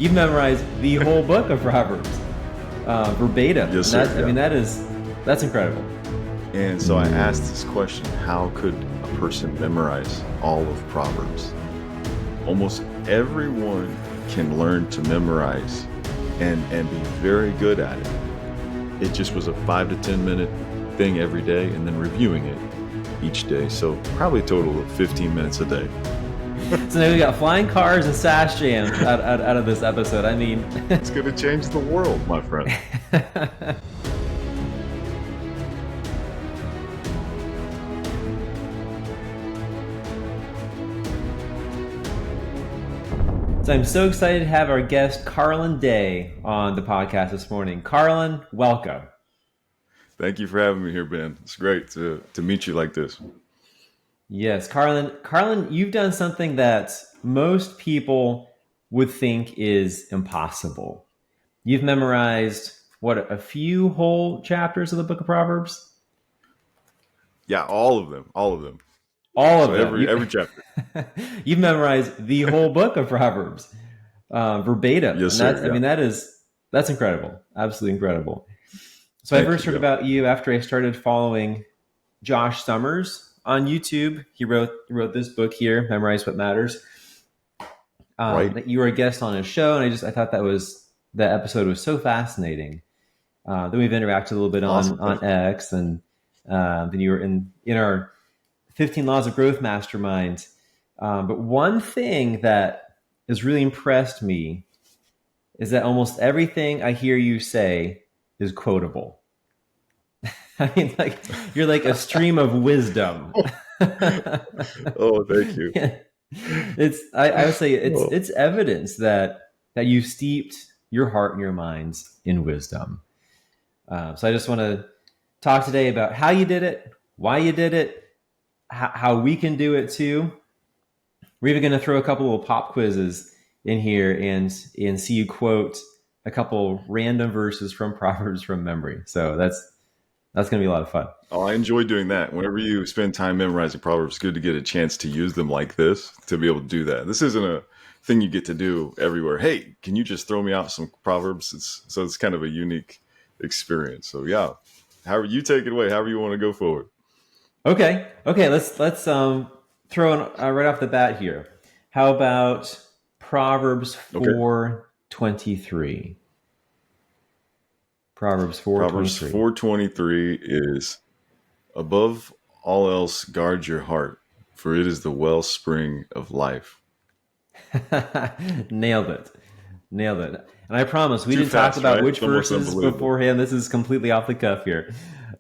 you've memorized the whole book of Proverbs verbatim. Yes, sir. I mean, that's incredible. And so I asked this question: how could a person memorize all of Proverbs? Almost everyone can learn to memorize and be very good at it. It just was a 5 to 10 minute thing every day, and then reviewing it each day. So probably a total of 15 minutes a day. So now we got flying cars and sash jams out of this episode. I mean, it's going to change the world, my friend. So I'm so excited to have our guest Carlin Day on the podcast this morning. Carlin, welcome. Thank you for having me here, Ben. It's great to meet you like this. Yes, Carlin, you've done something that most people would think is impossible. You've memorized, a few whole chapters of the Book of Proverbs? Yeah, all of them. All of them. Every chapter. You've memorized the whole book of Proverbs verbatim. Yes, and sir. I mean, that's incredible. Absolutely incredible. So I first heard about you after I started following Josh Summers on YouTube. He wrote this book here, Memorize What Matters. Right. That you were a guest on his show, and I thought that episode was so fascinating. Then we've interacted a little bit on X, and then you were in our 15 Laws of Growth Mastermind. But one thing that has really impressed me is that almost everything I hear you say is quotable. I mean, like, you're like a stream of wisdom. Oh, thank you. I would say it's evidence that you steeped your heart and your minds in wisdom. So I just want to talk today about how you did it, why you did it, how we can do it too. We're even going to throw a couple of pop quizzes in here and see you quote a couple random verses from Proverbs from memory. So that's going to be a lot of fun. Oh, I enjoy doing that. Whenever you spend time memorizing Proverbs, it's good to get a chance to use them like this, to be able to do that. This isn't a thing you get to do everywhere. Hey, can you just throw me out some Proverbs? It's kind of a unique experience. So yeah, however you take it away, however you want to go forward. Okay. Let's throw in right off the bat here. How about Proverbs 4:23? Proverbs 4:23 is, above all else, guard your heart, for it is the wellspring of life. Nailed it. And I promise we didn't talk about which verses beforehand. This is completely off the cuff here.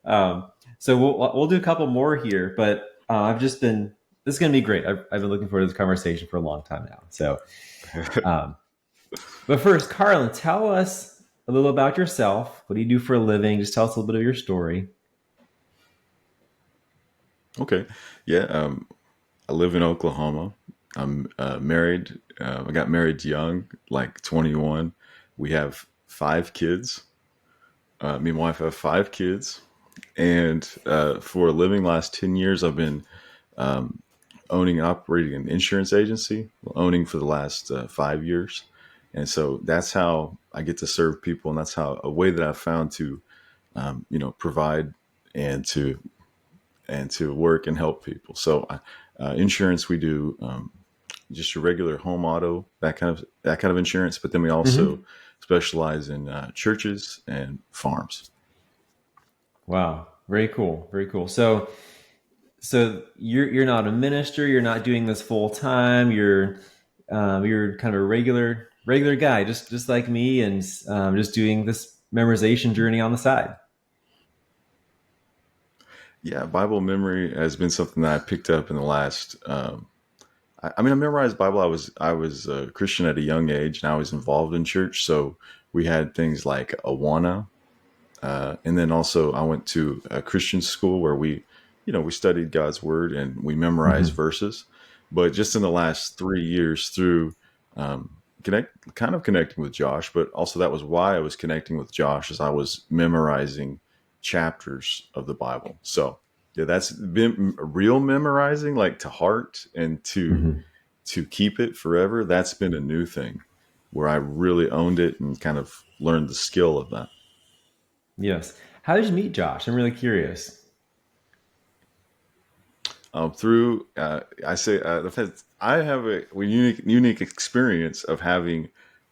So we'll do a couple more here, but this is going to be great. I've been looking forward to this conversation for a long time now. So, but first, Carlin, tell us a little about yourself. What do you do for a living? Just tell us a little bit of your story. Okay. Yeah. I live in Oklahoma. I'm married. I got married young, like 21. We have 5 kids. Me and my wife have 5 kids. And for a living, last 10 years, I've been owning and operating an insurance agency, owning for the last 5 years. And so that's how I get to serve people. And that's a way that I've found to, provide and to work and help people. So insurance, we do just your regular home auto, that kind of insurance. But then we also specialize in churches and farms. Wow. Very cool. So you're not a minister. You're not doing this full time. You're kind of a regular guy, just like me, and just doing this memorization journey on the side. Yeah, Bible memory has been something that I picked up in the last. I memorized Bible. I was a Christian at a young age, and I was involved in church. So we had things like Awana, and then also I went to a Christian school where we studied God's word and we memorized verses. But just in the last 3 years, through connecting with Josh, but also that was why I was connecting with Josh, as I was memorizing chapters of the Bible. So yeah, that's been real memorizing, like to heart and to keep it forever. That's been a new thing. where I really owned it and kind of learned the skill of that. Yes. How did you meet Josh? I'm really curious. Through I say the fact I have a unique experience of having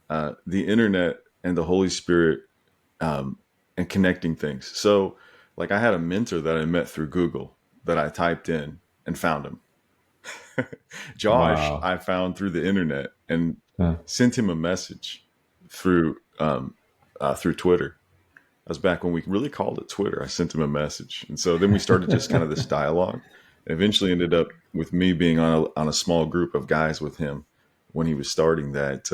the internet and the Holy Spirit and connecting things. So, like, I had a mentor that I met through Google that I typed in and found him. Josh, Wow. I found through the internet and Huh. sent him a message through Twitter. That was back when we really called it Twitter. I sent him a message, and so then we started just kind of this dialogue. It eventually ended up with me being on a small group of guys with him when he was starting that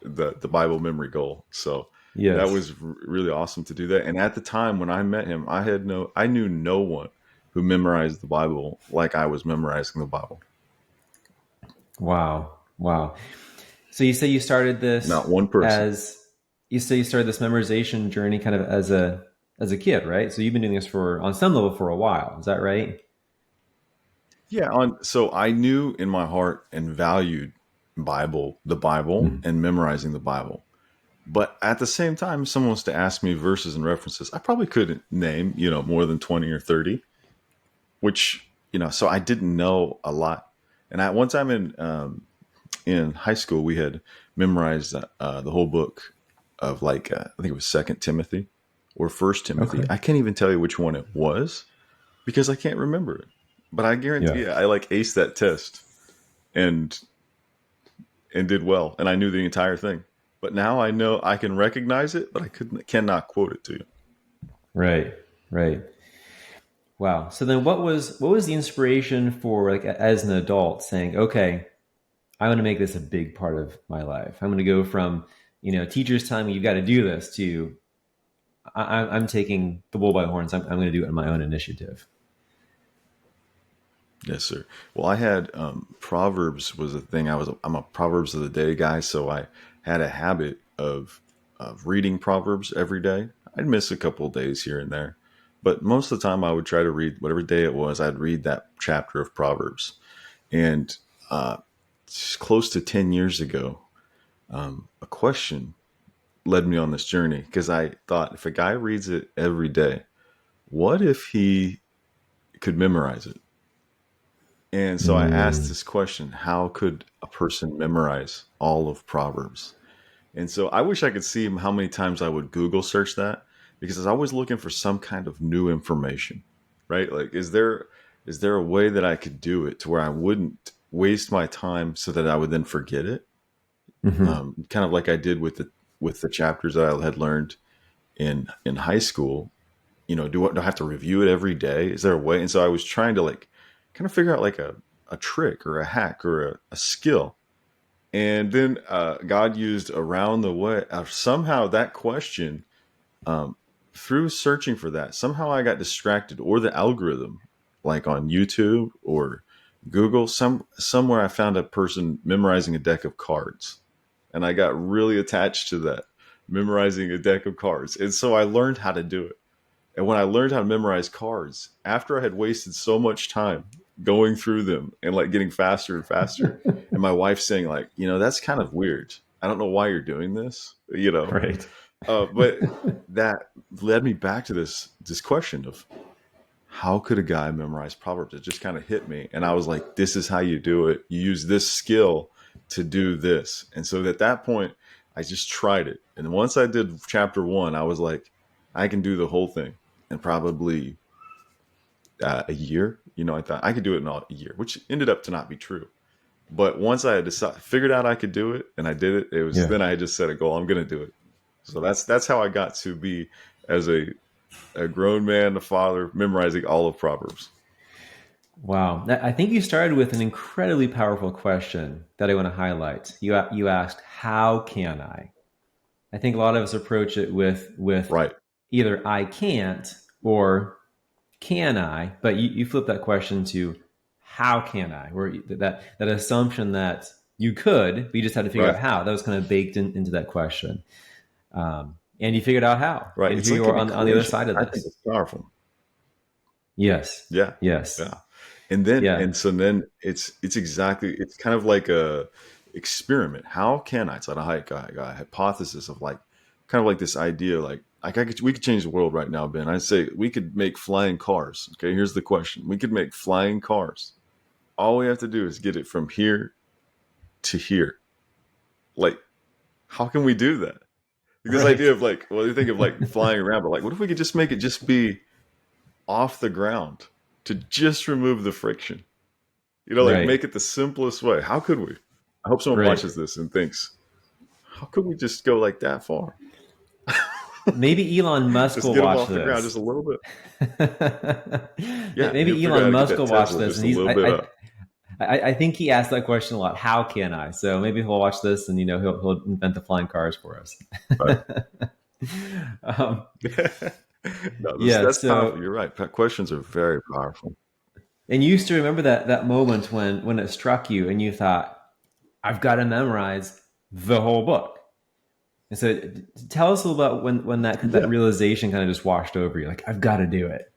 the Bible memory goal. So that Yes. was really awesome to do that. And at the time when I met him, I knew no one who memorized the Bible like I was memorizing the Bible. Wow. Wow. So you say you started Not this one person. as you say you started this memorization journey kind of as a kid, right? So you've been doing this for on some level for a while. Is that right? Yeah, on so I knew in my heart and valued the Bible Mhm. and memorizing the Bible. But at the same time, if someone was to ask me verses and references, I probably couldn't name, more than 20 or 30, which, so I didn't know a lot. And at one time in high school, we had memorized the whole book of, like, I think it was Second Timothy or First Timothy. Okay. I can't even tell you which one it was because I can't remember it. But I Yeah. guarantee you, I like aced that test and did well, and I knew the entire thing. But now I know I can recognize it, but I cannot quote it to you. Right. Right. Wow. So then what was the inspiration for like as an adult saying, okay, I want to make this a big part of my life. I'm going to go from, teachers telling me you've got to do this to I'm taking the bull by the horns. I'm going to do it on my own initiative. Yes, sir. Well, I had Proverbs was a thing. I'm a Proverbs of the day guy, so I had a habit of reading Proverbs every day. I'd miss a couple of days here and there, but most of the time I would try to read whatever day it was. I'd read that chapter of Proverbs, and uh, close to 10 years ago, a question led me on this journey because I thought if a guy reads it every day, what if he could memorize it? And so I asked Mm. this question: how could a person memorize all of Proverbs? And so I wish I could see how many times I would Google search that because I was always looking for some kind of new information, right? Like, is there a way that I could do it to where I wouldn't waste my time so that I would then forget it? Hmm. Kind of like I did with the chapters that I had learned in high school. Do I have to review it every day? Is there a way? And so I was trying to, like, kind of figure out, like, a trick or a hack or a skill. And then God used around the way somehow that question, um, through searching for that, somehow I got distracted, or the algorithm, like on YouTube or Google, somewhere I found a person memorizing a deck of cards, and I got really attached to that, memorizing a deck of cards. And so I learned how to do it. And when I learned how to memorize cards, after I had wasted so much time going through them and, like, getting faster and faster, and my wife saying, like, that's kind of weird. I don't know why you're doing this, Right. but that led me back to this question of how could a guy memorize Proverbs? It just kind of hit me, and I was like, this is how you do it. You use this skill to do this. And so at that point, I just tried it. And once I did chapter one, I was like, I can do the whole thing in probably a year. I thought I could do it in a year, which ended up to not be true. But once I had figured out I could do it, and I did it, it was Yeah. then I just set a goal. I'm going to do it. So that's how I got to be, as a grown man, a father, memorizing all of Proverbs. Wow. I think you started with an incredibly powerful question that I want to highlight. You asked, "How can I?" I think a lot of us approach it with Right. either "I can't" or "Can I?" But you flip that question to "How can I?" Where that assumption that you could, but you just had to figure out Right. how. That was kind of baked into that question, and you figured out how. Right. And It's here you like are an on the other equation. side of I think this. it's powerful. Yes. Yeah. Yes. Yeah. And Yeah. so then it's kind of like experiment. How can I? It's like a hypothesis of like, kind of like this idea, we could change the world right now, Ben. I say we could make flying cars. Okay, here's the question: we could make flying cars. All we have to do is get it from here to here. Like, how can we do that? Like, this Right. idea of like, well, you think of like flying around, but like, what if we could just make it just be off the ground to just remove the friction? Like Right. make it the simplest way. How could we? I hope someone Right. watches this and thinks, how could we just go like that far? Maybe Elon Musk Just will get them watch off the ground just this. a little bit. Yeah, he'll Maybe figure out how Elon to get Musk that will watch Tesla this, just and a he's. little bit up. I think he asks that question a lot. How can I? So maybe he'll watch this, and he'll invent the flying cars for us. Right. um, No, yeah. that's powerful. So, You're right. Questions are very powerful. and you used to remember that moment when it struck you, and you thought, "I've got to memorize the whole book." And so, tell us a little about when that Yeah. realization kind of just washed over you. Like, I've got to do it.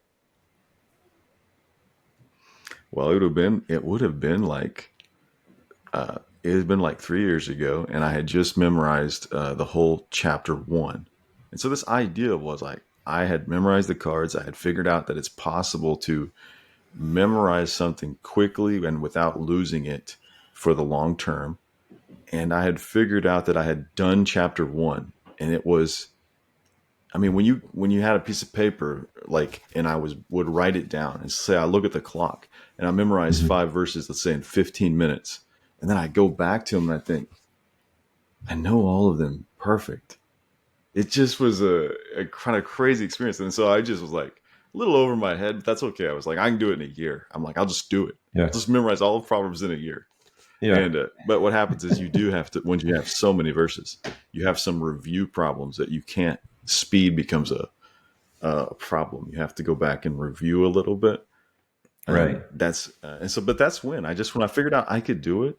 Well, it would have been like it had been like 3 years ago, and I had just memorized the whole chapter one. And so this idea was like, I had memorized the cards. I had figured out that it's possible to memorize something quickly and without losing it for the long term. And I had figured out that I had done chapter one, and it was, I mean, when you had a piece of paper, like, and would write it down and say, I look at the clock and I memorize Mm-hmm. 5 verses, let's say in 15 minutes, and then I go back to them and I think, I know all of them perfect. It just was a kind of crazy experience, and so I just was like a little over my head, but that's okay. I was like, I can do it in a year. I'm like, I'll just do it. Yeah. I'll just memorize all of Proverbs in a year. Yeah. And but what happens is you do have to, when you have so many verses, you have some review problems that you can't. Speed becomes a problem. You have to go back and review a little bit, and Right. but that's when I figured out I could do it,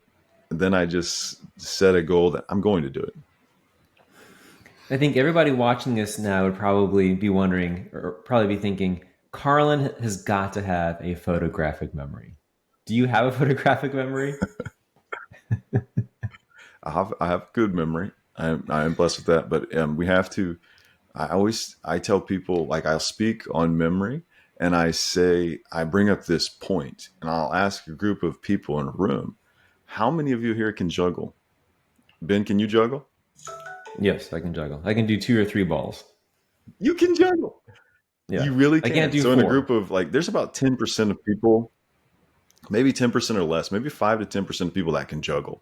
and then I just set a goal that I'm going to do it. I think everybody watching this now would probably be wondering, or probably be thinking, Carlin has got to have a photographic memory. Do you have a photographic memory? I have good memory. I am blessed with that, but we have to. I tell people, like, I'll speak on memory, and I bring up this point, and I'll ask a group of people in a room, how many of you here can juggle? Ben, can you juggle? Yes, I can juggle. I can do 2 or 3 balls. You can juggle. Yeah. You really I can't can. do So in a group four. of, like, there's about 10% of people, maybe 10% or less, maybe 5 to 10% of people that can juggle.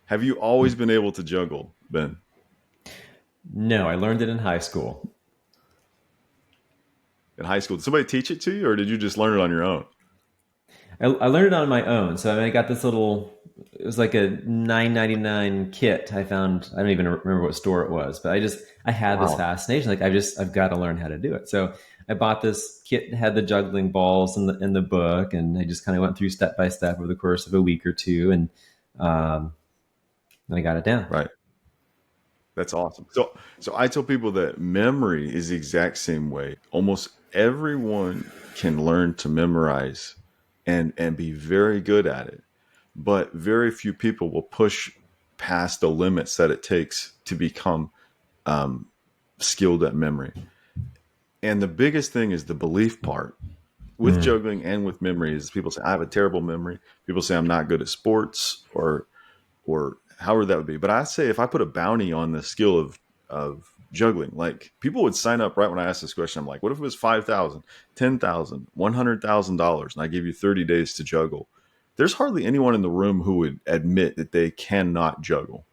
Have you always been able to juggle, Ben? No, I learned it in high school. In high school? Did somebody teach it to you, or did you just learn it on your own? I learned it on my own. So I mean, I got this little. It was like a 9.99 kit I found. I don't even remember what store it was, but I had this Wow. fascination. Like I've got to learn how to do it. So I bought this kit that had the juggling balls in the book, and I just kind of went through step by step over the course of a week or two, and um, then I got it down. Right. That's awesome. So I tell people that memory is the exact same way. Almost everyone can learn to memorize and be very good at it, but very few people will push past the limits that it takes to become um, skilled at memory. And the biggest thing is the belief part with Mm. juggling and with memory is people say I have a terrible memory. People say I'm not good at sports or however that would be. But I say if I put a bounty on the skill of juggling, like people would sign up right when I asked this question. I'm like, what if it was 5,000, 10,000, $100,000, and I give you 30 days to juggle? There's hardly anyone in the room who would admit that they cannot juggle.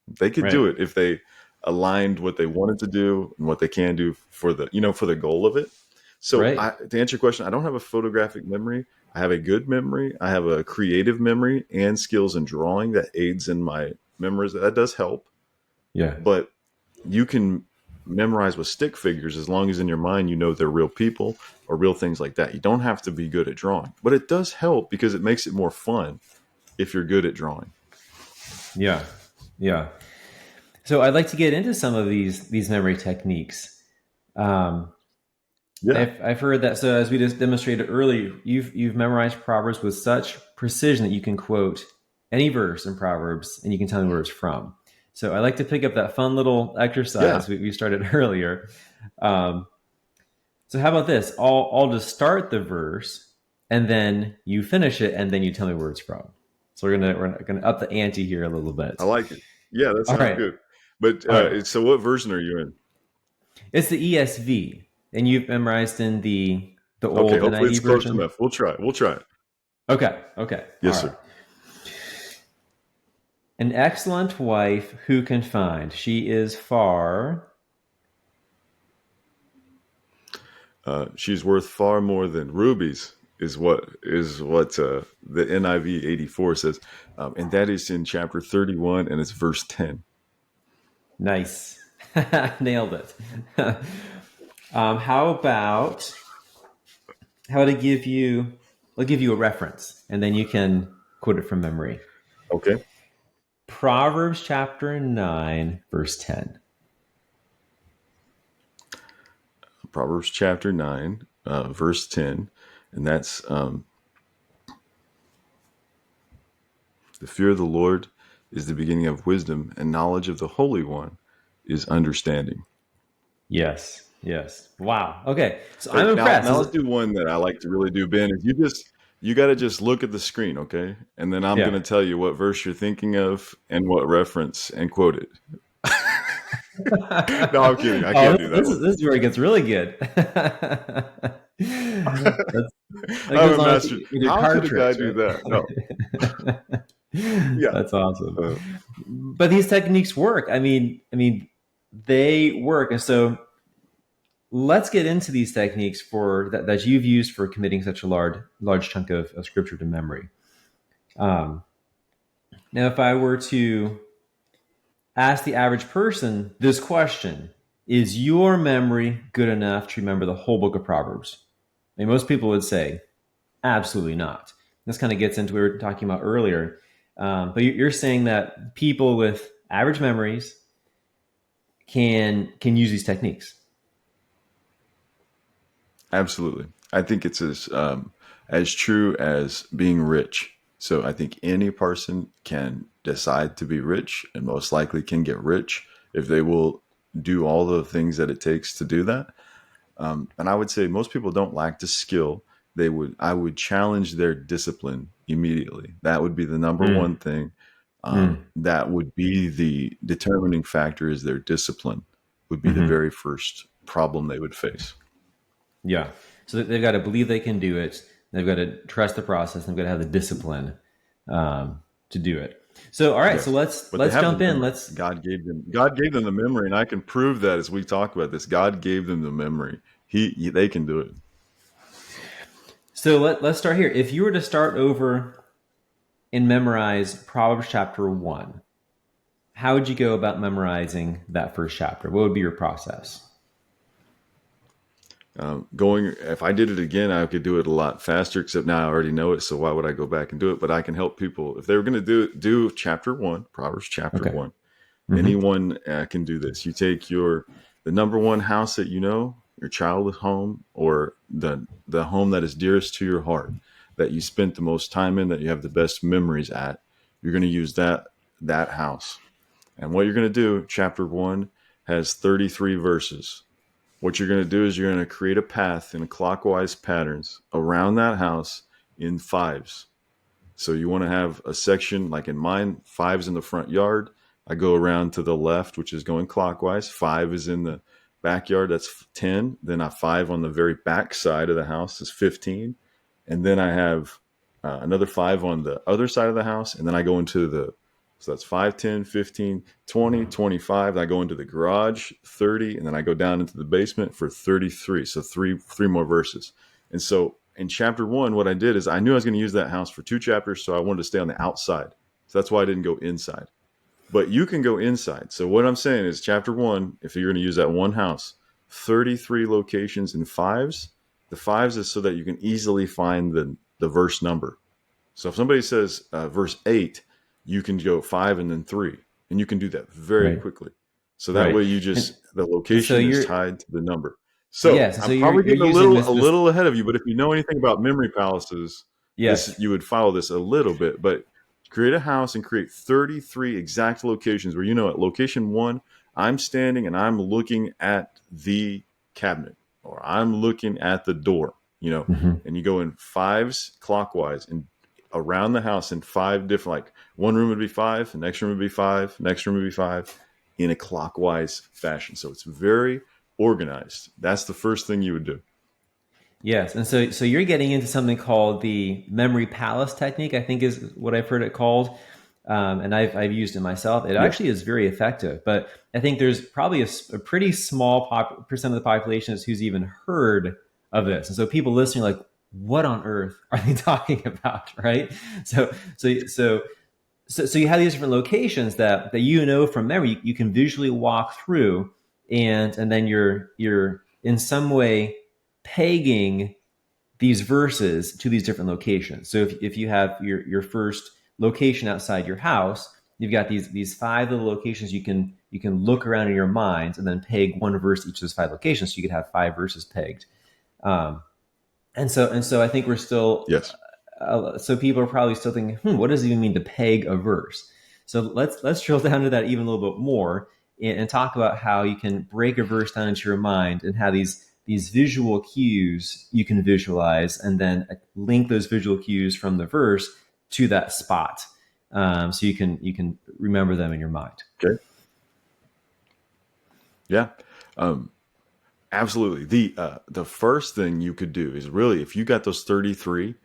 They could do Right. it if they aligned what they wanted to do and what they can do for the goal of it. So Right. to answer your question, I don't have a photographic memory. I have a good memory. I have a creative memory and skills in drawing that aids in my memories. That does help. Yeah. But you can memorize with stick figures as long as in your mind you know they're real people or real things like that. You don't have to be good at drawing, but it does help because it makes it more fun if you're good at drawing. Yeah. Yeah. So I'd like to get into some of these memory techniques. Um, Yeah. I've heard that. So as we just demonstrated earlier, you've memorized proverbs with such precision that you can quote any verse in Proverbs, and you can tell me where it's from. So I like to pick up that fun little Yeah, exercise we started earlier. Um, so how about this? I'll just start the verse, and then you finish it, and then you tell me where it's from. So we're gonna up the ante here a little I bit. like it. Yeah, that All sounds right, good. But all right. so what version are you in? It's the ESV, and you've memorized in the Okay, old hopefully NIV it's close version. enough. We'll try it. We'll try it. Okay, okay, all Yes, right. sir. An excellent wife who can find? She is far. She's worth far more than rubies, is what the NIV 84 says, and that is in chapter 31, and it's verse 10. Nice, nailed it. How about how to give you? I'll give you a reference, and then you can quote it from memory. Okay, Proverbs chapter 9, verse 10. Proverbs chapter 9, verse 10, and that's the fear of the Lord is the beginning of wisdom, and knowledge of the Holy One is understanding. Yes, yes. Wow. Okay, so I'm Hey, now impressed. now let's do one that I like to really do, Ben. Is you got to just look at the screen, okay? And then I'm Yeah. going to tell you what verse you're thinking of and what reference and quote it. No, I'm kidding. I Oh, can't do that this one. is this is where it gets really good. That's, that I'm goes a on master. with your How card could a guy tricks, do that? No. right? Yeah. That's awesome. Uh, But these techniques work. I mean, they work. And so let's get into these techniques that you've used for committing such a large chunk of scripture to memory. Um, Now, if I were to ask the average person this question, is your memory good enough to remember the whole book of Proverbs? I mean, most people would say absolutely not. This kind of gets into what we were talking about earlier. But you're saying that people with average memories can use these techniques. Absolutely. I think it's as true as being rich. So I think any person can decide to be rich and most likely can get rich if they will do all the things that it takes to do that. And I would say most people don't lack the skill. I would challenge their discipline immediately. That would be the number Mm, one thing. mm, That would be the determining factor is their discipline would be the hmm. very first problem they would face. Yeah. So they've got to believe they can do it. They've got to trust the process. They've got to have the discipline to do it. So, all right. So Yes, let's but they let's have the jump in. memory. Let's God gave them the memory, and I can prove that as we talk about this. God gave them the memory. They can do it. let's start here. If you were to start over and memorize Proverbs chapter 1, how would you go about memorizing that first chapter? What would be your process? Going if I did it again, I could do it a lot faster. Except now I already know it, so why would I go back and do it? But I can help people if they were going to do chapter 1, Proverbs chapter Okay. 1. Mm-hmm. Anyone can do this. You take the number one house that you know, your childhood home, or the home that is dearest to your heart, that you spent the most time in, that you have the best memories at. You're going to use that house. And what you're going to do, chapter 1 has 33 verses. What you're going to do is you're going to create a path in clockwise patterns around that house in fives. So you want to have a section like in mine, five's in the front yard. I go around to the left, which is going clockwise. Five is in the backyard. That's 10. Then a five on the very back side of the house is 15. And then I have another five on the other side of the house. And then I go into so that's 5, 10, 15, 20, 25. I go into the garage, 30. And then I go down into the basement for 33. So three more verses. And so in chapter 1, what I did is I knew I was going to use that house for 2 chapters, so I wanted to stay on the outside. So that's why I didn't go inside. But you can go inside. So what I'm saying is chapter 1, if you're going to use that one house, 33 locations in fives. The fives is so that you can easily find the verse number. So if somebody says verse 8, you can go 5 and then 3. And you can do that very Right. quickly. So that Right. way And, the and so location is you're tied to the number. So yes. And so I'm you're probably you're getting using a this. little ahead of you, but if you know anything about memory palaces, Yes. you would follow this a little bit. But Create a house and create 33 exact locations where, at location one, I'm standing and I'm looking at the cabinet, or I'm looking at the door, Mm-hmm. and you go in fives clockwise and around the house in five different, like one room would be five, the next room would be five, next room would be five, in a clockwise fashion. So it's very organized. That's the first thing you would do. Yes, and so you're getting into something called the memory palace technique, I think is what I've heard it called, and I've used it myself. It Yeah. actually is very effective, but I think there's probably a pretty small percent of the population who's even heard of this, and so people listening are like, what on earth are they talking about, right? So so so so you have these different locations that you know from memory. You can visually walk through, and then you're in some way pegging these verses to these different locations. So if you have your first location outside your house, you've got these five little locations you can look around in your mind and then peg one verse each of those five locations. So you could have five verses pegged. Um, and so I think we're still Yes. so people are probably still thinking, what does it even mean to peg a verse? So let's drill down to that even a little bit more and talk about how you can break a verse down into your mind and how these visual cues you can visualize and then link those visual cues from the verse to that spot, so you can remember them in your mind. Okay. Yeah. Um, Absolutely. The first thing you could do is, really, if you got those 33,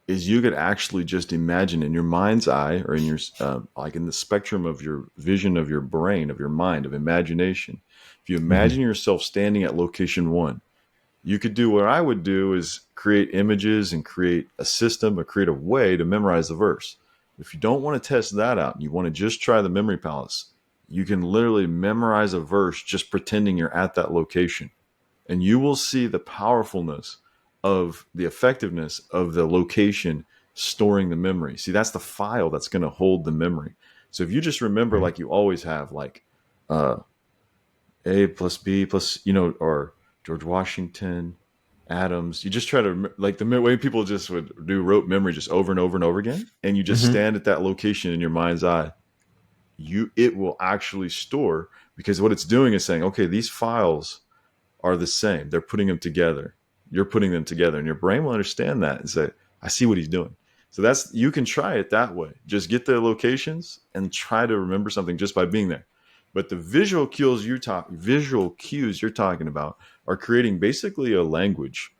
is you could actually just imagine in your mind's eye, or in your like in the spectrum of your vision, of your brain, of your mind, of imagination. If you Mm-hmm. imagine yourself standing at location one, you could do what I would do, is create images and create a system, or create a way to memorize the verse. If you don't want to test that out and you want to just try the memory palace, you can literally memorize a verse just pretending you're at that location, and you will see the powerfulness of the effectiveness of the location storing the memory. See, that's the file that's going to hold the memory. So if you just remember, Right. like you always have, like uh, A plus B plus, or George Washington, Adams, you just try to, like the way people just would do rote memory just over and over and over again, and you just Mm-hmm. stand at that location in your mind's eye. It will actually store, because what it's doing is saying, okay, these files are the same. They're putting them together. You're putting them together, and your brain will understand that and say, "I see what he's doing." So you can try it that way. Just get the locations and try to remember something just by being there. But the visual cues you're talking about are creating basically a language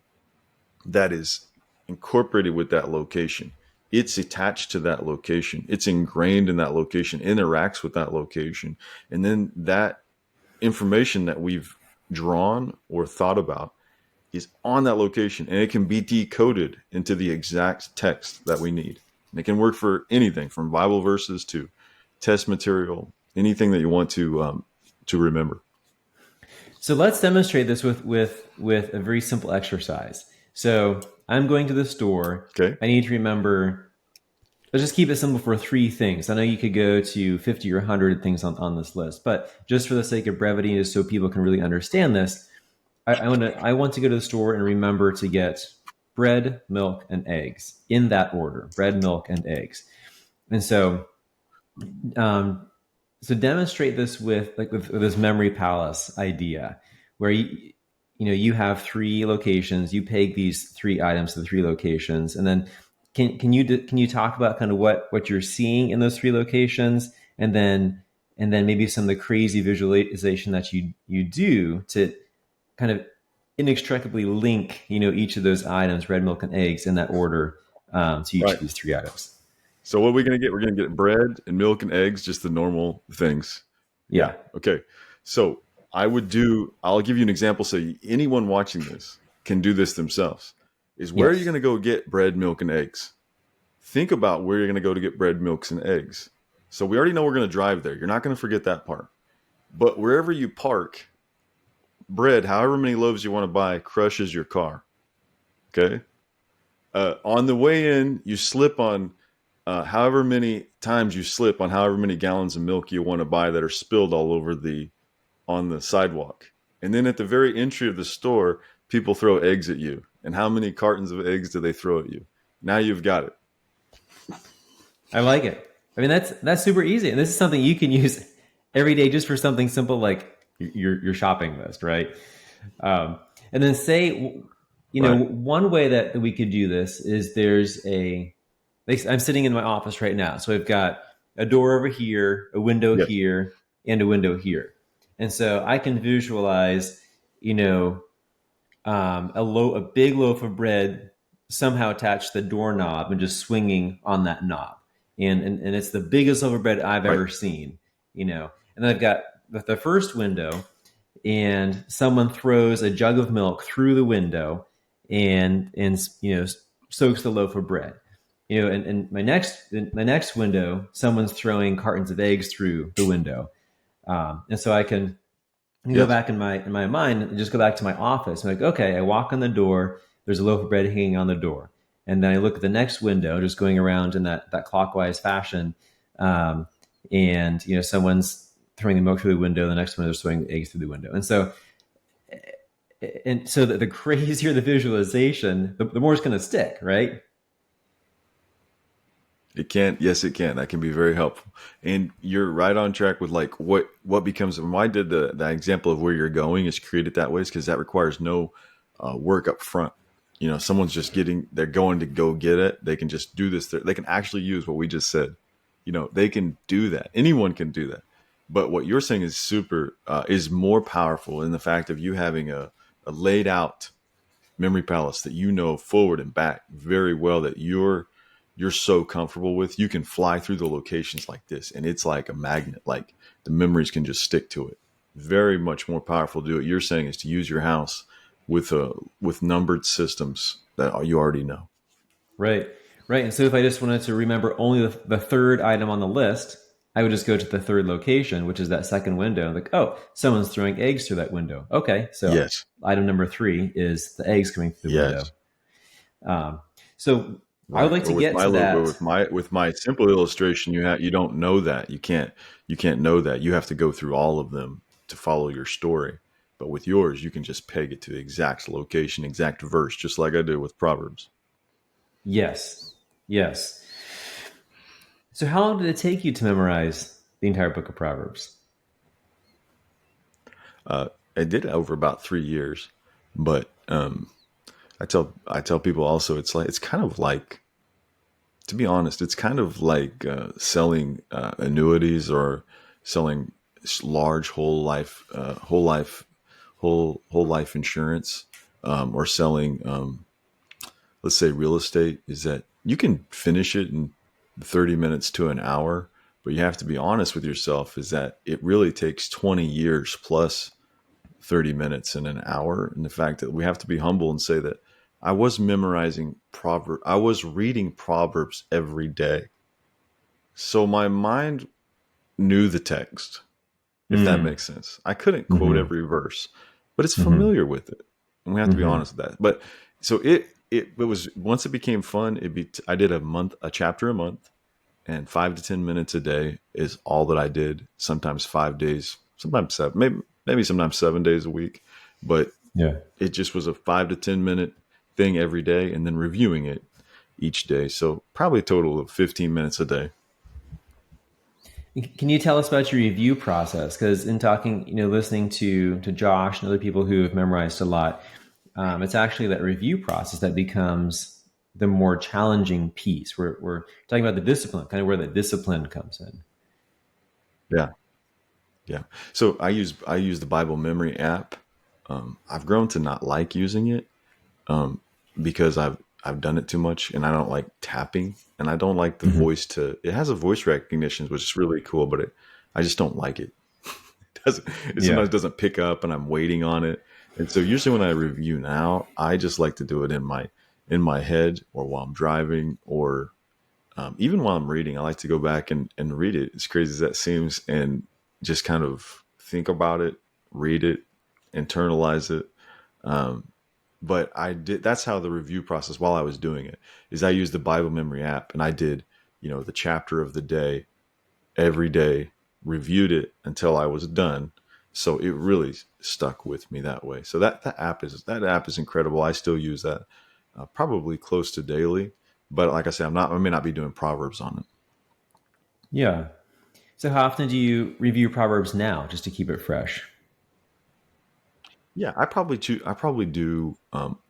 that is incorporated with that location. It's attached to that location. It's ingrained in that location, interacts with that location, and then that information that we've drawn or thought about is on that location, and it can be decoded into the exact text that we need. And it can work for anything from Bible verses to test material, anything that you want to remember. So let's demonstrate this with a very simple exercise. So I'm going to the store. Okay. I need to remember. Let's just keep it simple for three things. I know you could go to 50 or 100 things on this list, but just for the sake of brevity, just so people can really understand this, I want to go to the store and remember to get bread, milk, and eggs in that order: bread, milk, and eggs. And um, so demonstrate this with this memory palace idea, where you have three locations. You peg these three items to the three locations, and then can you talk about kind of what you're seeing in those three locations, and then maybe some of the crazy visualization that you do to kind of inextricably link each of those items, bread, milk, and eggs, in that order, to each Right. of these three items. So what are we going to get? We're going to get bread and milk and eggs, just the normal things. Yeah. Yeah. Okay. So I'll give you an example so anyone watching this can do this themselves. Is, where are you Yes. going to go get bread, milk, and eggs? Think about where you're going to go to get bread, milks, and eggs. So we already know we're going to drive there. You're not going to forget that part. But wherever you park, bread, however many loaves you want to buy, crushes your car. Okay. On the way in, you slip on however many times you slip on however many gallons of milk you want to buy that are spilled all over on the sidewalk. And then at the very entry of the store, people throw eggs at you. And how many cartons of eggs do they throw at you? Now you've got it. I like it. I mean, that's super easy, and this is something you can use every day just for something simple like your shopping list, right? And then say, Right. one way that we could do this is there's a. I'm sitting in my office right now, so I've got a door over here, a window Yes. here, and a window here, and so I can visualize, you know, a big loaf of bread somehow attached to the doorknob and just swinging on that knob, and it's the biggest loaf of bread I've Right. ever seen, And then I've got the first window, and someone throws a jug of milk through the window, and soaks the loaf of bread. And my next window, someone's throwing cartons of eggs through the window, and so I can go Yes. back in my mind and just go back to my office. I'm like, okay, I walk in the door. There's a loaf of bread hanging on the door, and then I look at the next window, just going around in that clockwise fashion, um, and someone's throwing the milk through the window. The next one they're throwing the eggs through the window, and so the crazier the visualization, the more it's going to stick, right? It can. Yes, it can. That can be very helpful. And you're right on track with like what becomes. Why did the example of where you're going is created that way is because that requires no work up front. Someone's just they're going to go get it. They can just do this. They can actually use what we just said. They can do that. Anyone can do that. But what you're saying is is more powerful in the fact of you having a laid out memory palace that forward and back very well that you're so comfortable with. You can fly through the locations like this, and it's like a magnet. Like the memories can just stick to it. Very much more powerful to do what you're saying is to use your house with numbered systems that you already know. Right, right. And so if I just wanted to remember only the third item on the list, I would just go to the third location, which is that second window. Like, oh, someone's throwing eggs through that window. Okay, so Yes. item number three is the eggs coming through the window. Yes. Um, so I would Right. like But to get to that. with my simple illustration, you don't know that. You can't know that. You have to go through all of them to follow your story. But with yours, you can just peg it to the exact location, exact verse, just like I did with Proverbs. Yes, yes. So how long did it take you to memorize the entire book of Proverbs? Uh, I did it over about 3 years, but I tell people also it's kind of like, to be honest, it's kind of like selling annuities or selling large whole life insurance, or selling let's say real estate. Is that you can finish it in 30 minutes to an hour, but you have to be honest with yourself. Is that it really takes 20 years plus 30 minutes and an hour. And the fact that we have to be humble and say that I was memorizing Proverbs, I was reading Proverbs every day. So my mind knew the text, if that Mm, makes sense. I couldn't quote mm-hmm, every verse, but it's mm-hmm, familiar with it. And we have to be mm-hmm. honest with that. But so it was, once it became fun, I did a chapter a month, and 5 to 10 minutes a day is all that I did. Sometimes 5 days, sometimes seven, maybe sometimes 7 days a week. But Yeah. it just was a 5 to 10 minute thing every day, and then reviewing it each day. So probably a total of 15 minutes a day. Can you tell us about your review process? Because in talking, listening to Josh and other people who have memorized a lot, it's actually that review process that becomes the more challenging piece. We're talking about the discipline, kind of where the discipline comes in. Yeah. Yeah. So I use the Bible memory app. I've grown to not like using it, um, because I've done it too much, and I don't like tapping, and I don't like the Mm-hmm. voice to. It has a voice recognition, which is really cool, but I just don't like it. It Yeah. sometimes doesn't pick up, and I'm waiting on it. And so usually when I review now, I just like to do it in my head, or while I'm driving, or even while I'm reading. I like to go back and read it. As crazy as that seems, and just kind of think about it, read it, internalize it. Um, but I did. That's how the review process while I was doing it is. I used the Bible memory app, and I did, the chapter of the day every day, reviewed it until I was done. So it really stuck with me that way. So that app is incredible. I still use that probably close to daily. But like I said, I may not be doing Proverbs on it. Yeah. So how often do you review Proverbs now just to keep it fresh? Yeah, I probably do.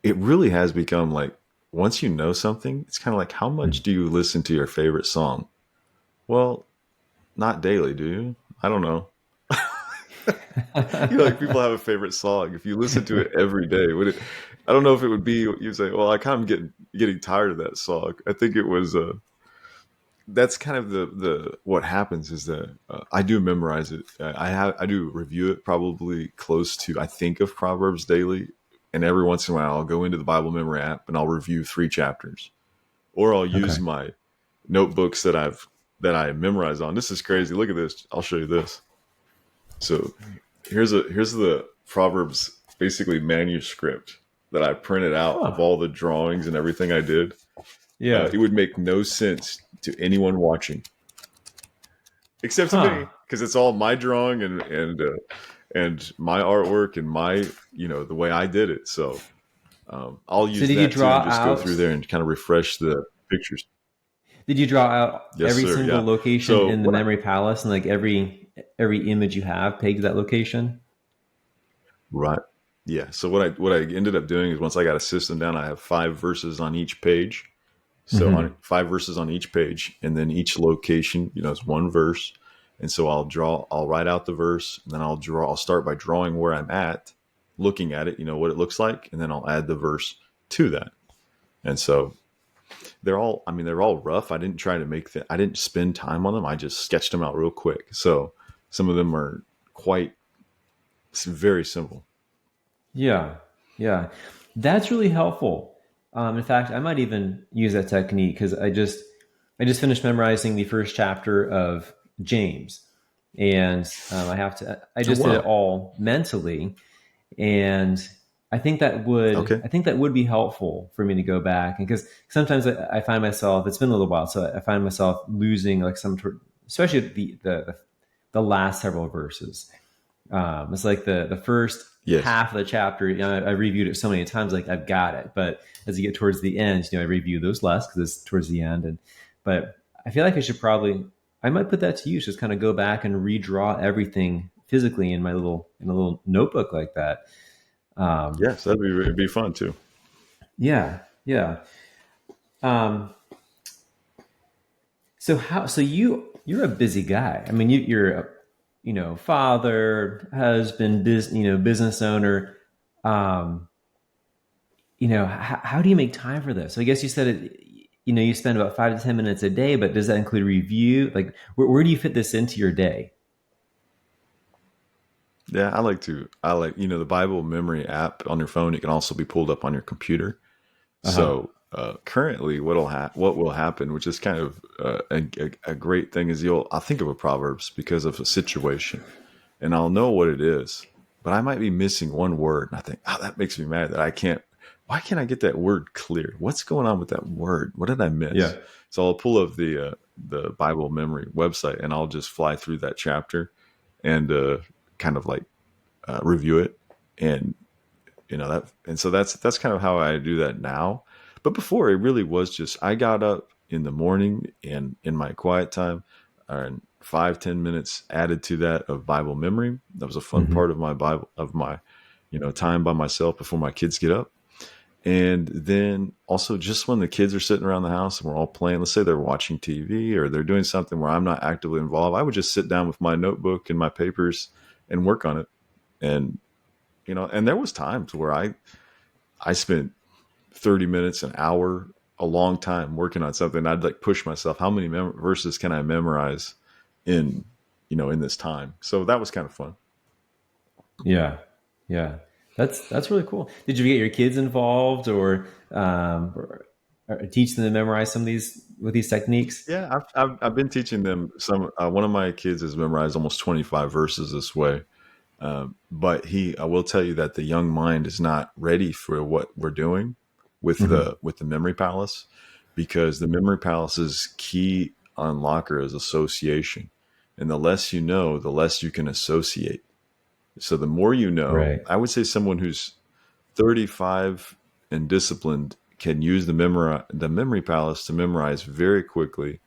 It really has become like once you know something, it's kind of like how much Mhm. do you listen to your favorite song? Well, not daily, do you? I don't know. You know, like people have a favorite song. If you listen to it every day, would it? I don't know if it would be. You say, "Well, I kind of getting tired of that song." I think it was. That's kind of the what happens is that I do memorize it. I do review it probably close to I think of Proverbs daily, and every once in a while I'll go into the Bible memory app and I'll review 3 chapters, or I'll use Okay. my notebooks that I memorize on. This is crazy. Look at this. I'll show you this. So here's the Proverbs basically manuscript that I printed out of Huh. all the drawings and everything I did. Yeah. It would make no sense to anyone watching except to Huh. me because it's all my drawing and my artwork and my the way I did it. So I'll So use did you that too draw and just go out through there and kind of refresh the pictures. did you draw out Yes, every sir. single Yeah. location So in the memory palace and like every image you have pegged to that location? right. Yeah. So what I ended up doing is once I got a system down, I have 5 verses on each page. So on Hmm. 5 verses on each page, and then each location, is 1 verse. And so I'll write out the verse, and then I'll start by drawing where I'm at, looking at it, what it looks like, and then I'll add the verse to that. And so they're all rough. I didn't spend time on them. I just sketched them out real quick. So some of them are quite very simple. Yeah. Yeah. That's really helpful. In fact, I might even use that technique because I just finished memorizing the first chapter of James, and I Oh, just did it wow. all mentally, and Okay. I think that would be helpful for me to go back, and because sometimes I find myself, it's been a little while, so I find myself losing like especially the last several verses. It's like the first Yes. half of the chapter. I reviewed it so many times, like I've got it. But as you get towards the end, I review those less because it's towards the end. But I feel like I might put that to use. Just kind of go back and redraw everything physically in in a little notebook like that. Um, Yes, it'd be fun too. yeah, yeah. Um, so you're a busy guy. I mean, you're a father, husband, business owner. Um, how do you make time for this? So I guess you said it. You spend about 5 to 10 minutes a day, but does that include review? Like, where do you fit this into your day? Yeah, I like, the Bible memory app on your phone. It can also be pulled up on your computer. Uh huh. So currently, what will happen, which is kind of a great thing, is I'll think of a Proverbs because of a situation, and I'll know what it is, but I might be missing one word, and I think, oh, that makes me mad that I can't. Why can't I get that word clear? What's going on with that word? What did I Yeah. miss? So I'll pull up the Bible memory website, and I'll just fly through that chapter and kind of like review it, and and so that's kind of how I do that now. But before, it really was just I got up in the morning and in my quiet time, and 5-10 minutes added to that of Bible memory. That was a fun Hmm. part of my time by myself before my kids get up. And then also just when the kids are sitting around the house and we're all playing, let's say they're watching TV or they're doing something where I'm not actively involved, I would just sit down with my notebook and my papers and work on it. And and there was times where I spent 30 minutes, an hour, a long time working on something. I'd like push myself. How many verses can I memorize in, in this time? So that was kind of fun. Yeah. Yeah. That's really cool. Did you get your kids involved or teach them to memorize some of these with these techniques? Yeah. I've been teaching them some, one of my kids has memorized almost 25 verses this way. But I will tell you that the young mind is not ready for what we're doing Hmm. with the memory palace, because the memory palace's key unlocker is association, and the less you know, the less you can associate. So the more you know, Right. I would say someone who's 35 and disciplined can use the memory palace to memorize very quickly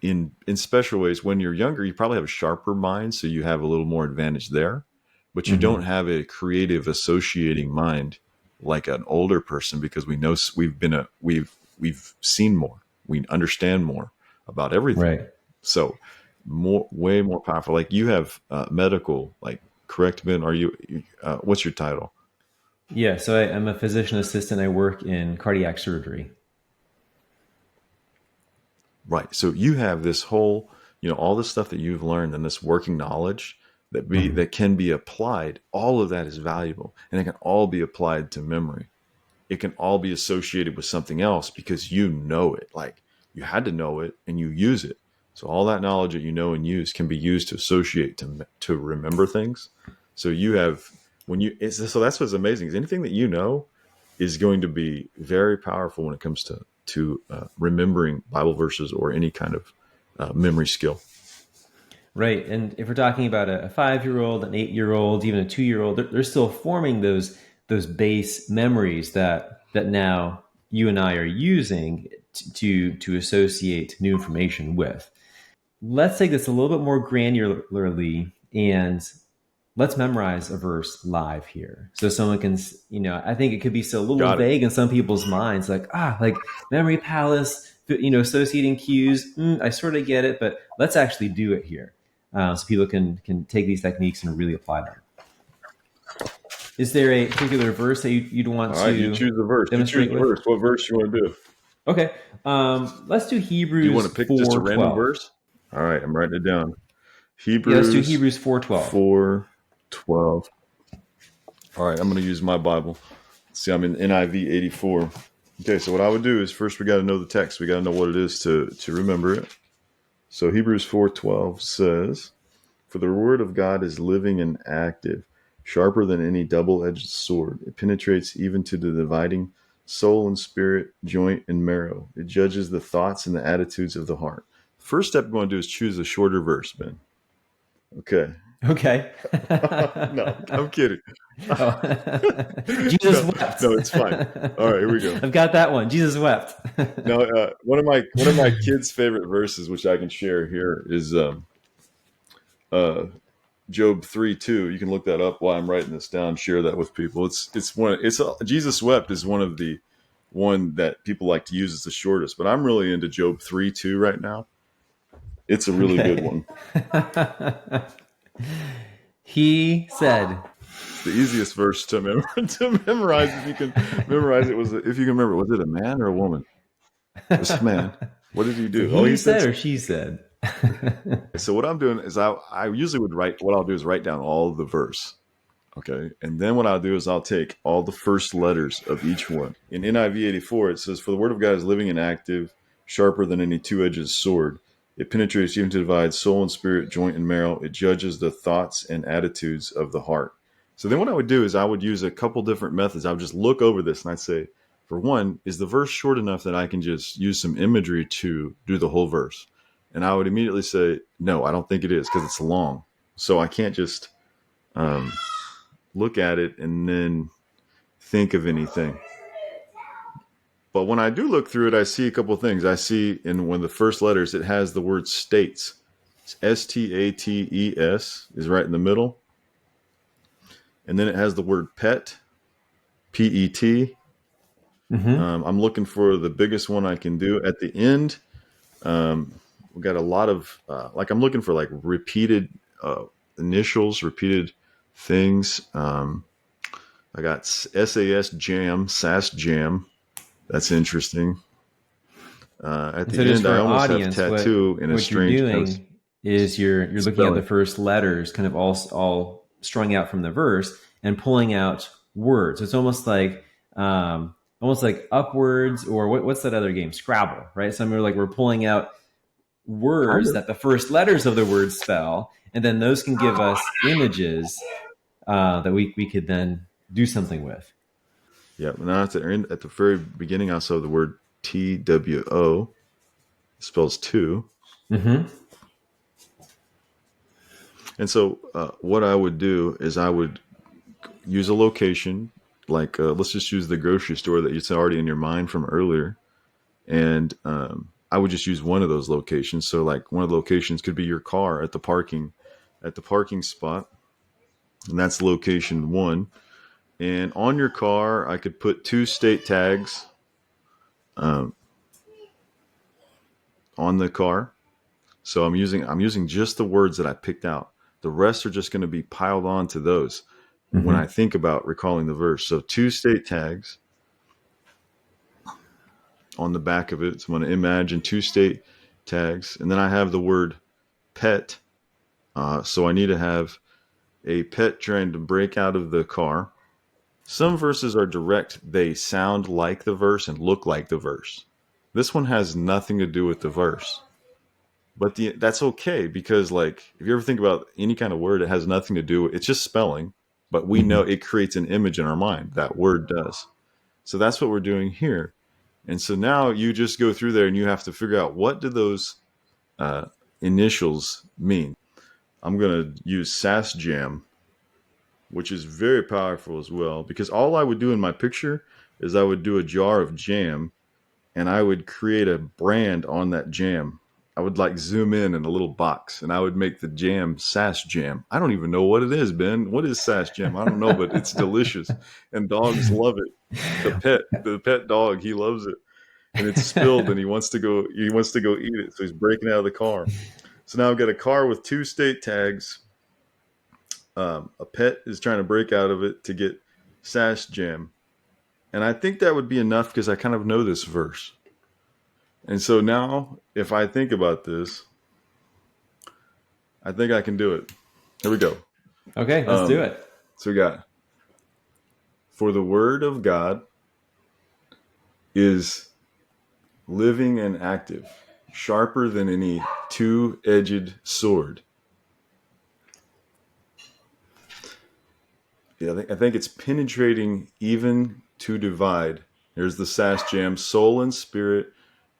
in special ways. When you're younger, you probably have a sharper mind, so you have a little more advantage there, but you don't Mm-hmm. have a creative associating mind like an older person, because we know we've seen more, we understand more about everything. Right. So more, way more powerful. Like you have medical, like, correct, Ben? Are you? What's your title? Yeah. So I'm a physician assistant. I work in cardiac surgery. Right. So you have this whole, all this stuff that you've learned and this working knowledge Mm-hmm. that can be applied. All of that is valuable, and it can all be applied to memory. It can all be associated with something else because you know it. Like, you had to know it and you use it. So all that knowledge that you know and use can be used to associate, to remember things. So you have, so that's what's amazing, is anything that you know is going to be very powerful when it comes to remembering Bible verses or any kind of memory skill. Right. And if we're talking about a 5-year-old, an 8-year-old, even a 2-year-old, they're still forming those base memories that now you and I are using to associate new information with. Let's take this a little bit more granularly and let's memorize a verse live here. So someone can, I think it could be so a little Got it. vague in some people's minds, like memory palace, associating cues. I sort of get it, but let's actually do it here. So people can take these techniques and really apply them. Is there a particular verse that you'd want All right, you to choose the verse. You choose demonstrate the with? verse. What verse you want to do? Okay. Let's do Do you want to Hebrews pick just a random 4:12. verse? All right, I'm writing it down. Yeah, let's do Hebrews Hebrews 4:12. 4:12. All right, I'm going to use my Bible. See, I'm in NIV 84. Okay, so what I would do is, first we got to know the text. We got to know what it is to remember it. So Hebrews 4:12 says, "For the word of God is living and active, sharper than any double-edged sword. It penetrates even to the dividing soul and spirit, joint and marrow. It judges the thoughts and the attitudes of the heart." First step we want to do is choose a shorter verse, Ben. Okay. Okay. No, I'm kidding. Oh. Jesus no, wept. no, it's fine. All right, here we go. I've got that one. Jesus wept. Now, one of my kids' favorite verses, which I can share here, is uh, Job 3:2. You can look that up while I'm writing this down. Share that with people. Jesus wept is one that people like to use as the shortest, but I'm really into Job 3:2 right now. It's a really good Okay. one. He said, The easiest verse to memorize, if you can memorize it, if you can remember, was it a man or a woman? It was a man. What did he so do? Oh, he he said. said or she said? So what I'm doing is I usually would write. What I'll do is write down all of the verse. Okay, and then what I'll do is I'll take all the first letters of each one. In NIV 84, it says, "For the word of God is living and active, sharper than any two-edged sword. It penetrates even to divide soul and spirit, joint and marrow. It judges the thoughts and attitudes of the heart." So then what I would do is I would use a couple different methods. I would just look over this and I'd say, for one, is the verse short enough that I can just use some imagery to do the whole verse? And I would immediately say, no, I don't think it is, because it's long. So I can't just look at it and then think of anything. But when I do look through it, I see a couple of things. I see in one of the first letters, it has the word states. States is right in the middle. And then it has the word pet, PET. Mm-hmm. I'm looking for the biggest one I can do. At the end, we got a lot of, I'm looking for like repeated initials, repeated things. I got SAS Jam, SAS Jam. That's interesting. At And the so just end, for I our almost have audience, tattoo in a what you're strange kind of doing is you're looking at the spelling. first letters kind of all strung out from the verse and pulling out words. It's almost like upwards, or what's that other game? Scrabble, right? So we're pulling out Kind words of. that the first letters of the word spell, and then those can give us images that we could then do something with. Yeah. Now at the very beginning, I saw the word TWO. Spells two. Mm-hmm. And so what I would do is I would use a location, let's just use the grocery store that you said already in your mind from earlier. And I would just use one of those locations. So like one of the locations could be your car at the parking spot, and that's location one. And on your car, I could put 2 state tags um, on the car. So I'm using just the words that I picked out. The rest are just going to be piled on to those when I think about recalling the verse. So 2 state tags on the back of it. So I'm going to imagine 2 state tags, and then I have the word pet. So I need to have a pet trying to break out of the car. Some verses are direct. They sound like the verse and look like the verse. This one has nothing to do with the verse. But that's okay, because like if you ever think about any kind of word, it has nothing to do with, it's just spelling, but we know it creates an image in our mind. That word does. So that's what we're doing here. And so now you just go through there and you have to figure out, what do those initials mean. I'm going to use SAS Jam, which is very powerful as well, because all I would do in my picture is I would do a jar of jam and I would create a brand on that jam. I would like zoom in a little box and I would make the jam SAS Jam. I don't even know what it is, Ben. What is SAS Jam? I don't know, but it's delicious and dogs love it. The pet dog, he loves it. And it's spilled and he wants to go eat it. So he's breaking out of the car. So now I've got a car with 2 state tags. A pet is trying to break out of it to get SAS Jam. And I think that would be enough because I kind of know this verse. And so now, if I think about this, I think I can do it. Here we go. Okay, let's do it. So we got, for the word of God is living and active, sharper than any 2-edged sword. Yeah, I think it's penetrating even to divide. Here's the SAS Jam. Soul and spirit,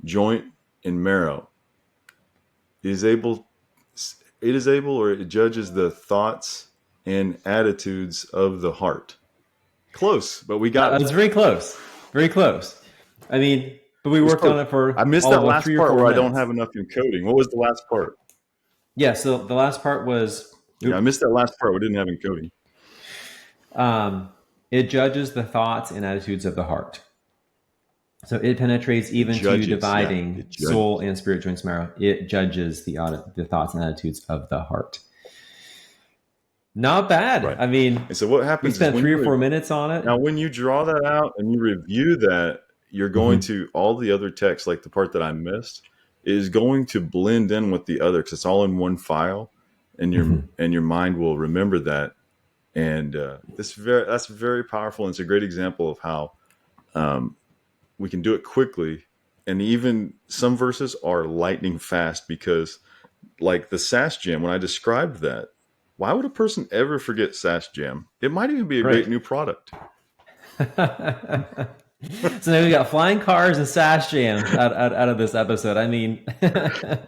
joint and marrow. It is able, or it judges the thoughts and attitudes of the heart. Close, but we got it. That's very close. Very close. I mean, but we worked on it for. I missed that last part where I don't have enough encoding. What was the last part? Yeah, so the last part was. Yeah, I missed that last part. We didn't have encoding. It judges the thoughts and attitudes of the heart. So it penetrates even to dividing soul and spirit, joints, marrow. It judges the thoughts and attitudes of the heart. Not bad. Right. I mean, and so what happens? We spent 3 or 4 minutes on it. Now, when you draw that out and you review that, you're going to all the other text, like the part that I missed, is going to blend in with the other because it's all in one file, and your mind will remember that. And that's very powerful, and it's a great example of how we can do it quickly. And even some verses are lightning fast because, like the SAS Jam, when I described that, why would a person ever forget SAS Jam? It might even be a great new product. So now we got flying cars and SAS Jams out of this episode. I mean, I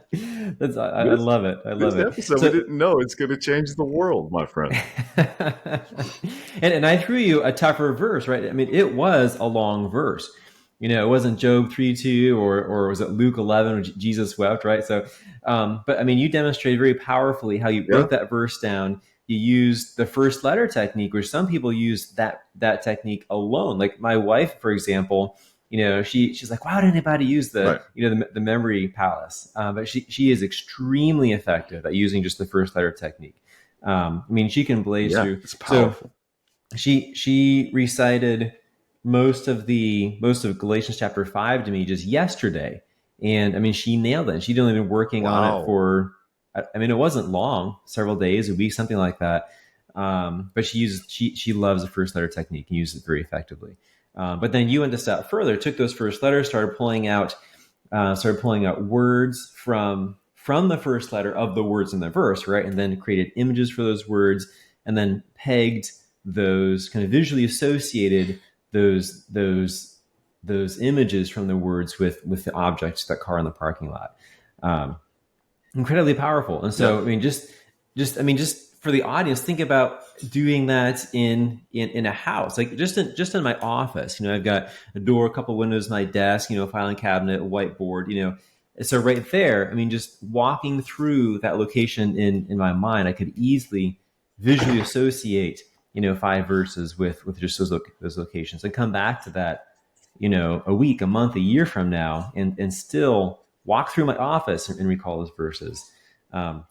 love it. I love it. Episode, we didn't know it's going to change the world, my friend. and I threw you a tougher verse, right? I mean, it was a long verse. You know, it wasn't Job 3:2 or was it Luke 11 where Jesus wept, right? So, but I mean, you demonstrated very powerfully how you wrote that verse down. You used the first letter technique, which some people use that technique alone. Like my wife, for example, you know, she's like, why would anybody use the memory palace? But she is extremely effective at using just the first letter technique. I mean, she can blaze through. It's powerful. So she recited most of Galatians chapter 5 to me just yesterday. And I mean, she nailed it. She'd only been working on it for, I mean, it wasn't long, several days, a week, something like that. But she loves the first letter technique and used it very effectively. But then you went a step further, took those first letters, started pulling out words from the first letter of the words in the verse, right? And then created images for those words, and then pegged those kind of visually associated those images from the words with the objects, that car in the parking lot. Incredibly powerful. And so, I mean, just for the audience, think about doing that in a house, like just in my office. You know, I've got a door, a couple windows, my desk, you know, a filing cabinet, a whiteboard. You know, So right there, I mean, just walking through that location in my mind, I could easily visually associate, 5 verses with just those locations, and come back to that, a week, a month, a year from now, and still walk through my office and recall those verses.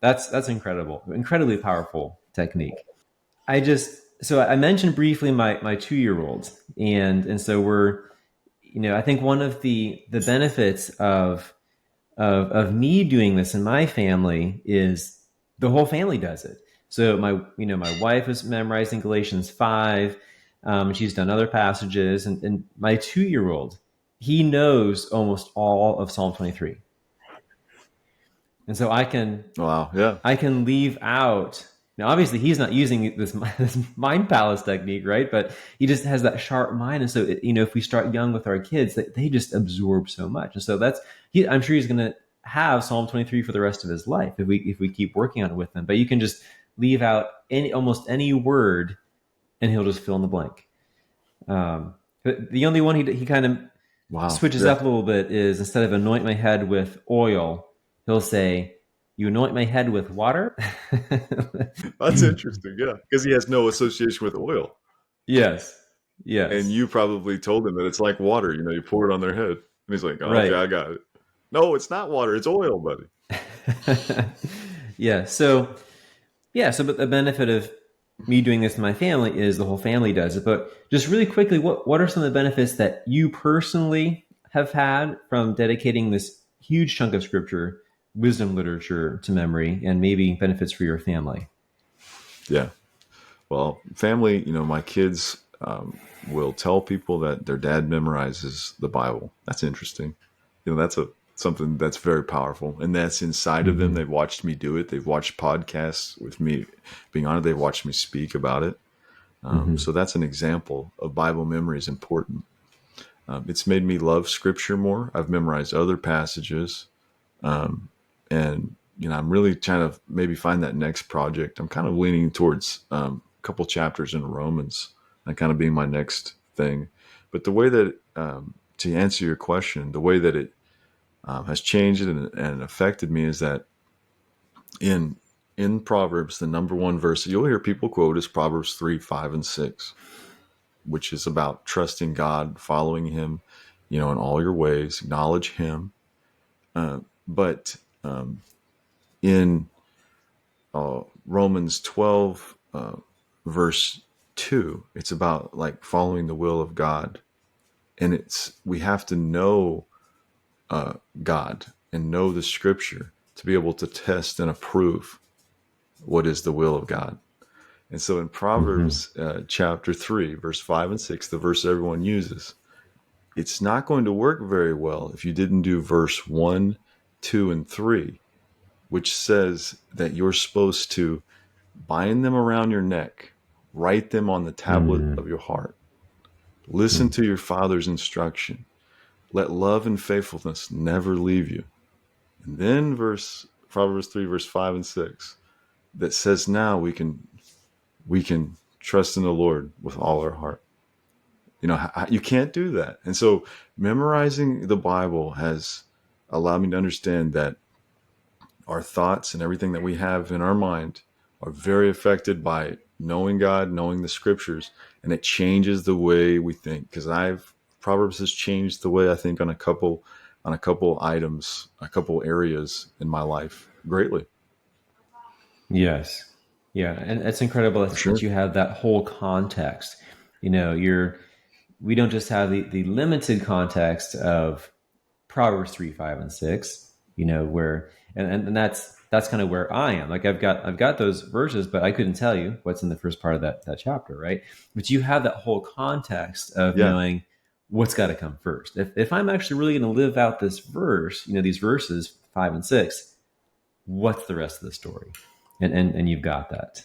That's incredibly powerful technique. So I mentioned briefly my 2-year-old, and so we're, I think one of the benefits of me doing this in my family is the whole family does it. So my wife is memorizing Galatians 5. She's done other passages, and my 2-year-old, he knows almost all of Psalm 23, and so Wow. Yeah. I can leave out. Now, obviously, he's not using this mind palace technique, right? But he just has that sharp mind, and so if we start young with our kids, they just absorb so much, and so I'm sure he's going to have Psalm 23 for the rest of his life if we keep working on it with him. But you can just leave out almost any word, and he'll just fill in the blank. But the only one he kind of Wow. switches Yeah. up a little bit is, instead of anoint my head with oil, he'll say, "You anoint my head with water." That's interesting. Yeah. Because he has no association with oil. Yes. And Yes. you probably told him that it's like water. You pour it on their head. And he's like, oh, okay, Right. I got it. No, it's not water. It's oil, buddy. Yeah. So but the benefit of me doing this in my family is the whole family does it. But just really quickly, what are some of the benefits that you personally have had from dedicating this huge chunk of scripture, wisdom literature, to memory, and maybe benefits for your family? Yeah. Well, family, my kids will tell people that their dad memorizes the Bible. That's interesting. That's something that's very powerful, and that's inside of them. Mm-hmm. They've watched me do it. They've watched podcasts with me being on it. They've watched me speak about it. Mm-hmm. So that's an example of Bible memory is important. It's made me love Scripture more. I've memorized other passages, and I'm really trying to maybe find that next project. I'm kind of leaning towards a couple chapters in Romans, and kind of being my next thing. But the way that to answer your question, the way that it has changed and affected me is that in Proverbs, the number one verse you'll hear people quote is Proverbs 3, 5, and 6, which is about trusting God, following Him, in all your ways, acknowledge Him. But in Romans 12, verse 2, it's about like following the will of God. And we have to know God and know the Scripture to be able to test and approve what is the will of God. And so in Mm-hmm. Proverbs chapter 3, verse 5 and 6, the verse everyone uses, it's not going to work very well if you didn't do verse 1, 2, and 3, which says that you're supposed to bind them around your neck, write them on the tablet Mm-hmm. of your heart, listen to your father's instruction, let love and faithfulness never leave you. And then Proverbs 3, verse 5 and 6, that says now we can trust in the Lord with all our heart. You can't do that. And so memorizing the Bible has allowed me to understand that our thoughts and everything that we have in our mind are very affected by knowing God, knowing the Scriptures, and it changes the way we think. Because Proverbs has changed the way I think on a couple items, a couple areas in my life greatly. Yes. Yeah. And it's incredible For that sure. you have that whole context. We don't just have the limited context of Proverbs 3, 5, and 6, where, and that's kind of where I am. Like I've got those verses, but I couldn't tell you what's in the first part of that chapter, right? But you have that whole context of Yeah. knowing what's got to come first. If I'm actually really going to live out this verse, these verses 5 and 6, what's the rest of the story? And you've got that.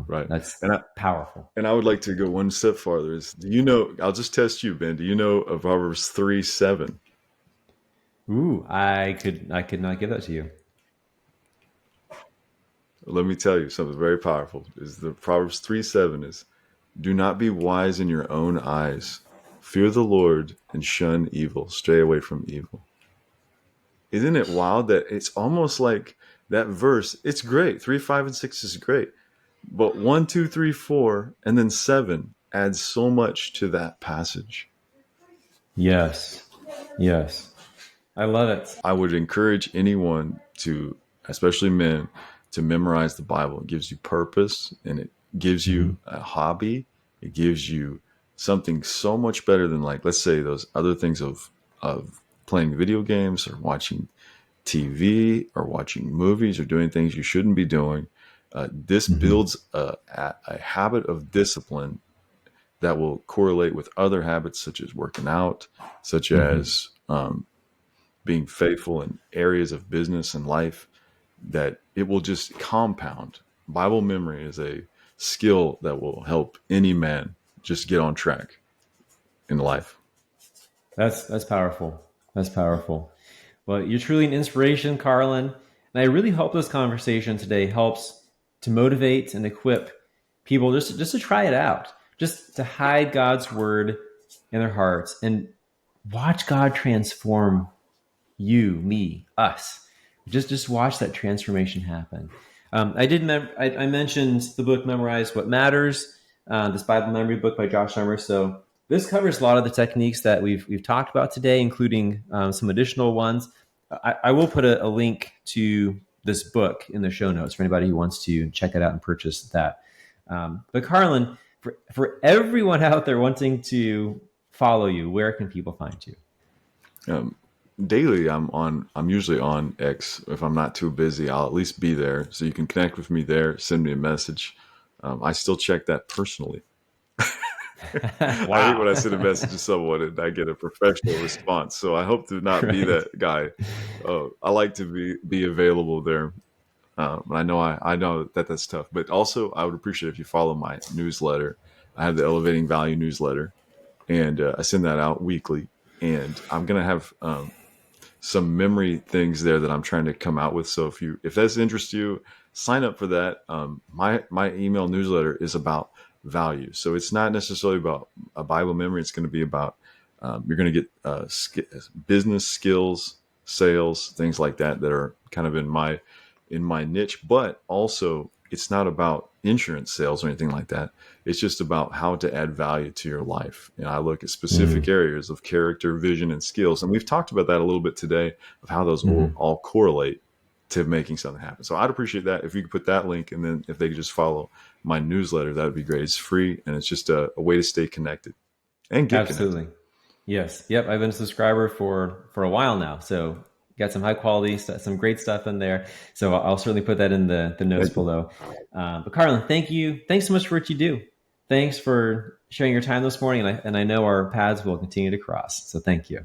Right. That's And I powerful. and I would like to go one step farther. Do you know? I'll just test you, Ben. Do you know of Proverbs 3:7? Ooh, I could not give that to you. Let me tell you something very powerful. Is the Proverbs 3:7 is, do not be wise in your own eyes. Fear the Lord and shun evil. Stray away from evil. isn't it wild that it's almost like that verse? It's great. 3, 5, and 6 is great, but 1, 2, 3, 4, and then 7 adds so much to that passage. Yes. Yes. I love it. I would encourage anyone to, especially men, to memorize the Bible. It gives you purpose, and it gives Mm-hmm. you a hobby. It gives you something so much better than, like, let's say, those other things of playing video games or watching TV or watching movies or doing things you shouldn't be doing. This Mm-hmm. builds a habit of discipline that will correlate with other habits such as working out, such Mm-hmm. as being faithful in areas of business and life, that it will just compound. Bible memory is a skill that will help any man just get on track in life. That's powerful. That's powerful. Well, you're truly an inspiration, Carlin. And I really hope this conversation today helps to motivate and equip people just to try it out, just to hide God's word in their hearts and watch God transform you, me, us. Just watch that transformation happen. I mentioned the book Memorize What Matters, this Bible memory book by Josh Summers. So this covers a lot of the techniques that we've talked about today, including some additional ones. I will put a link to this book in the show notes for anybody who wants to check it out and purchase that. But Carlin, for everyone out there wanting to follow you, where can people find you? Um, Daily, I'm usually on X. If I'm not too busy, I'll at least be there, so you can connect with me there. Send me a message. I still check that personally. I hate when Wow. I send a message to someone and I get a professional response. So I hope to not be Right. that guy. I like to be available there. But I know that that's tough. But also, I would appreciate if you follow my newsletter. I have the Elevating Value newsletter, and I send that out weekly. And I'm gonna have some memory things there that I'm trying to come out with. So if that's interests you, sign up for that. My email newsletter is about value, so it's not necessarily about a Bible memory. It's going to be about you're going to get business skills, sales, things like that that are kind of in my niche, but also it's not about insurance sales or anything like that. It's just about how to add value to your life. And I look at specific Mm-hmm. areas of character, vision, and skills. And we've talked about that a little bit today of how those Mm-hmm. all correlate to making something happen. So I'd appreciate that if you could put that link, and then if they could just follow my newsletter, that would be great. It's free, and it's just a way to stay connected and get connected. Absolutely. Yes. Yep. I've been a subscriber for a while now, so got some high quality stuff, some great stuff in there. So I'll certainly put that in the notes Thank you. below. But Carlin, thank you. Thanks so much for what you do. Thanks for sharing your time this morning, and I know our paths will continue to cross. So thank you.